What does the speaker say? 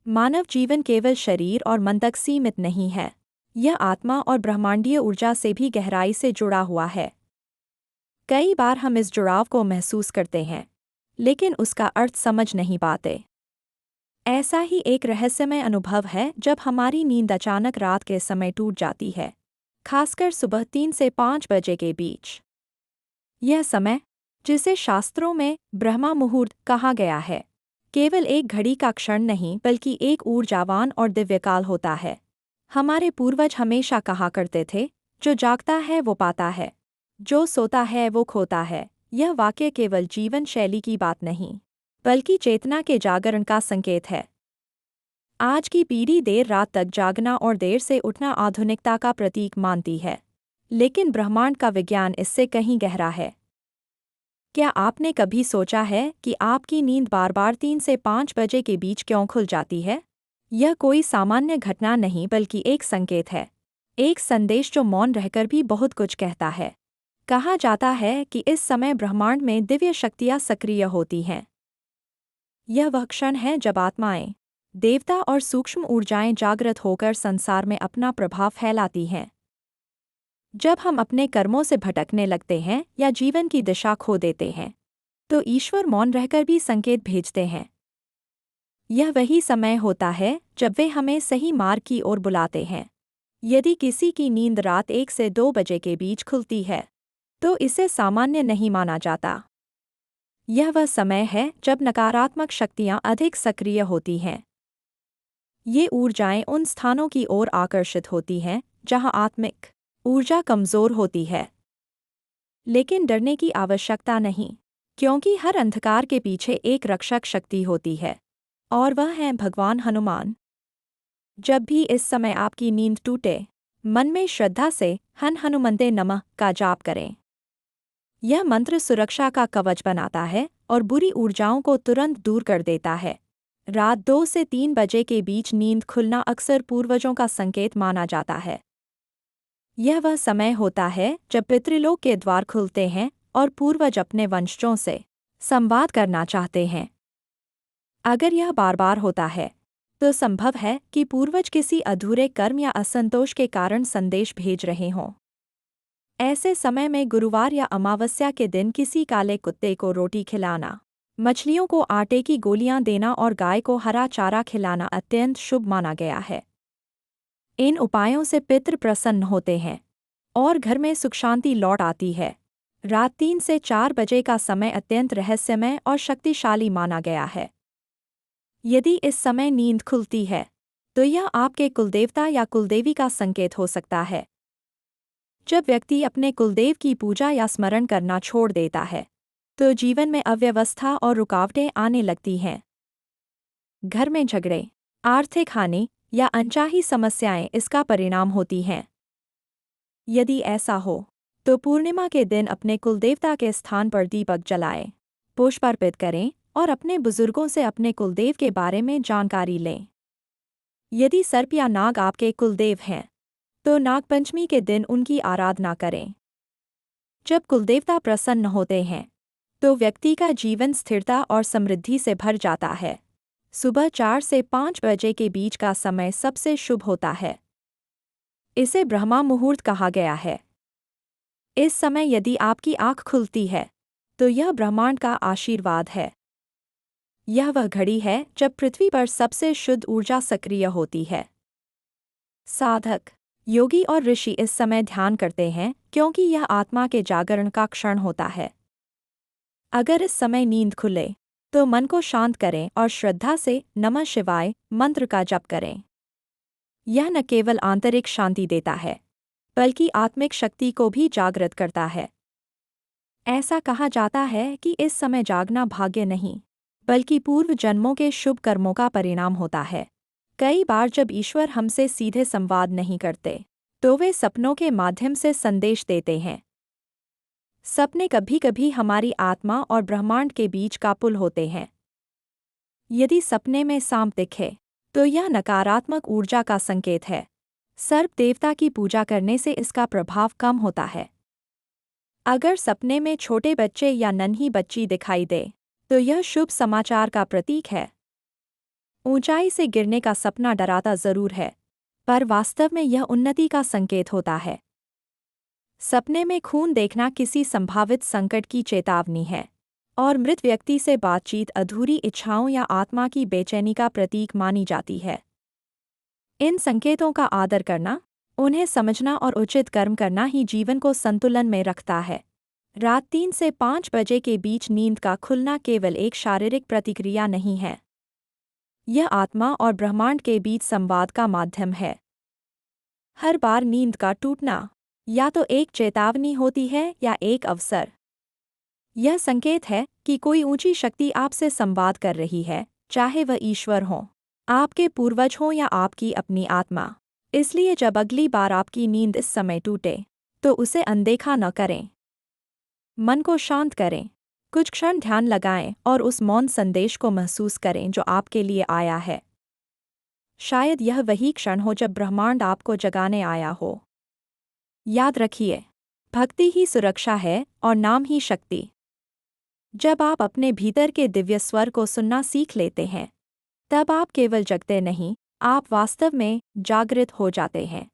मानव जीवन केवल शरीर और मन तक सीमित नहीं है। यह आत्मा और ब्रह्मांडीय ऊर्जा से भी गहराई से जुड़ा हुआ है। कई बार हम इस जुड़ाव को महसूस करते हैं, लेकिन उसका अर्थ समझ नहीं पाते। ऐसा ही एक रहस्यमय अनुभव है जब हमारी नींद अचानक रात के समय टूट जाती है, खासकर सुबह 3 से 5 बजे के बीच। यह समय, जिसे शास्त्रों में ब्रह्मा मुहूर्त कहा गया है, केवल एक घड़ी का क्षण नहीं बल्कि एक ऊर्जावान और दिव्यकाल होता है। हमारे पूर्वज हमेशा कहा करते थे, जो जागता है वो पाता है, जो सोता है वो खोता है। यह वाक्य केवल जीवन शैली की बात नहीं, बल्कि चेतना के जागरण का संकेत है। आज की पीढ़ी देर रात तक जागना और देर से उठना आधुनिकता का प्रतीक मानती है, लेकिन ब्रह्मांड का विज्ञान इससे कहीं गहरा है। क्या आपने कभी सोचा है कि आपकी नींद बार बार 3 से 5 बजे के बीच क्यों खुल जाती है? यह कोई सामान्य घटना नहीं बल्कि एक संकेत है, एक संदेश जो मौन रहकर भी बहुत कुछ कहता है। कहा जाता है कि इस समय ब्रह्मांड में दिव्य शक्तियाँ सक्रिय होती हैं। यह वह क्षण है जब आत्माएं, देवता और सूक्ष्म ऊर्जाएं जागृत होकर संसार में अपना प्रभाव फैलाती हैं। जब हम अपने कर्मों से भटकने लगते हैं या जीवन की दिशा खो देते हैं, तो ईश्वर मौन रहकर भी संकेत भेजते हैं। यह वही समय होता है जब वे हमें सही मार्ग की ओर बुलाते हैं। यदि किसी की नींद रात 1 से 2 बजे के बीच खुलती है, तो इसे सामान्य नहीं माना जाता। यह वह समय है जब नकारात्मक शक्तियाँ अधिक सक्रिय होती हैं। ये ऊर्जाएं उन स्थानों की ओर आकर्षित होती हैं जहां आत्मिक ऊर्जा कमजोर होती है। लेकिन डरने की आवश्यकता नहीं, क्योंकि हर अंधकार के पीछे एक रक्षक शक्ति होती है, और वह है भगवान हनुमान। जब भी इस समय आपकी नींद टूटे, मन में श्रद्धा से हन हनुमते नमः का जाप करें। यह मंत्र सुरक्षा का कवच बनाता है और बुरी ऊर्जाओं को तुरंत दूर कर देता है। रात 2 से 3 बजे के बीच नींद खुलना अक्सर पूर्वजों का संकेत माना जाता है। यह वह समय होता है जब पितृलोक के द्वार खुलते हैं और पूर्वज अपने वंशजों से संवाद करना चाहते हैं। अगर यह बार बार होता है, तो संभव है कि पूर्वज किसी अधूरे कर्म या असंतोष के कारण संदेश भेज रहे हों। ऐसे समय में गुरुवार या अमावस्या के दिन किसी काले कुत्ते को रोटी खिलाना, मछलियों को आटे की गोलियां देना और गाय को हरा चारा खिलाना अत्यंत शुभ माना गया है। इन उपायों से पितृ प्रसन्न होते हैं और घर में सुख शांति लौट आती है। रात 3 से 4 बजे का समय अत्यंत रहस्यमय और शक्तिशाली माना गया है। यदि इस समय नींद खुलती है, तो यह आपके कुलदेवता या कुलदेवी का संकेत हो सकता है। जब व्यक्ति अपने कुलदेव की पूजा या स्मरण करना छोड़ देता है, तो जीवन में अव्यवस्था और रुकावटें आने लगती हैं। घर में झगड़े, आर्थिक हानि या अनचाही समस्याएं इसका परिणाम होती हैं। यदि ऐसा हो, तो पूर्णिमा के दिन अपने कुलदेवता के स्थान पर दीपक जलाएं, पुष्प अर्पित करें और अपने बुजुर्गों से अपने कुलदेव के बारे में जानकारी लें। यदि सर्प या नाग आपके कुलदेव हैं, तो नागपंचमी के दिन उनकी आराधना करें। जब कुलदेवता प्रसन्न होते हैं, तो व्यक्ति का जीवन स्थिरता और समृद्धि से भर जाता है। सुबह 4 से 5 बजे के बीच का समय सबसे शुभ होता है। इसे ब्रह्मा मुहूर्त कहा गया है। इस समय यदि आपकी आंख खुलती है, तो यह ब्रह्मांड का आशीर्वाद है। यह वह घड़ी है जब पृथ्वी पर सबसे शुद्ध ऊर्जा सक्रिय होती है। साधक, योगी और ऋषि इस समय ध्यान करते हैं क्योंकि यह आत्मा के जागरण का क्षण होता है। अगर इस समय नींद खुले, तो मन को शांत करें और श्रद्धा से नमः शिवाय मंत्र का जप करें। यह न केवल आंतरिक शांति देता है, बल्कि आत्मिक शक्ति को भी जागृत करता है। ऐसा कहा जाता है कि इस समय जागना भाग्य नहीं, बल्कि पूर्व जन्मों के शुभ कर्मों का परिणाम होता है। कई बार जब ईश्वर हमसे सीधे संवाद नहीं करते, तो वे सपनों के माध्यम से संदेश देते हैं। सपने कभी कभी हमारी आत्मा और ब्रह्मांड के बीच का पुल होते हैं। यदि सपने में सांप दिखे, तो यह नकारात्मक ऊर्जा का संकेत है। सर्प देवता की पूजा करने से इसका प्रभाव कम होता है। अगर सपने में छोटे बच्चे या नन्ही बच्ची दिखाई दे, तो यह शुभ समाचार का प्रतीक है। ऊंचाई से गिरने का सपना डराता जरूर है, पर वास्तव में यह उन्नति का संकेत होता है। सपने में खून देखना किसी संभावित संकट की चेतावनी है, और मृत व्यक्ति से बातचीत अधूरी इच्छाओं या आत्मा की बेचैनी का प्रतीक मानी जाती है। इन संकेतों का आदर करना, उन्हें समझना और उचित कर्म करना ही जीवन को संतुलन में रखता है। रात 3 से 5 बजे के बीच नींद का खुलना केवल एक शारीरिक प्रतिक्रिया नहीं है, यह आत्मा और ब्रह्मांड के बीच संवाद का माध्यम है। हर बार नींद का टूटना या तो एक चेतावनी होती है या एक अवसर। यह संकेत है कि कोई ऊंची शक्ति आपसे संवाद कर रही है, चाहे वह ईश्वर हो, आपके पूर्वज हों या आपकी अपनी आत्मा। इसलिए जब अगली बार आपकी नींद इस समय टूटे, तो उसे अनदेखा न करें। मन को शांत करें, कुछ क्षण ध्यान लगाएं और उस मौन संदेश को महसूस करें जो आपके लिए आया है। शायद यह वही क्षण हो जब ब्रह्मांड आपको जगाने आया हो। याद रखिए, भक्ति ही सुरक्षा है और नाम ही शक्ति। जब आप अपने भीतर के दिव्य स्वर को सुनना सीख लेते हैं, तब आप केवल जगते नहीं, आप वास्तव में जागृत हो जाते हैं।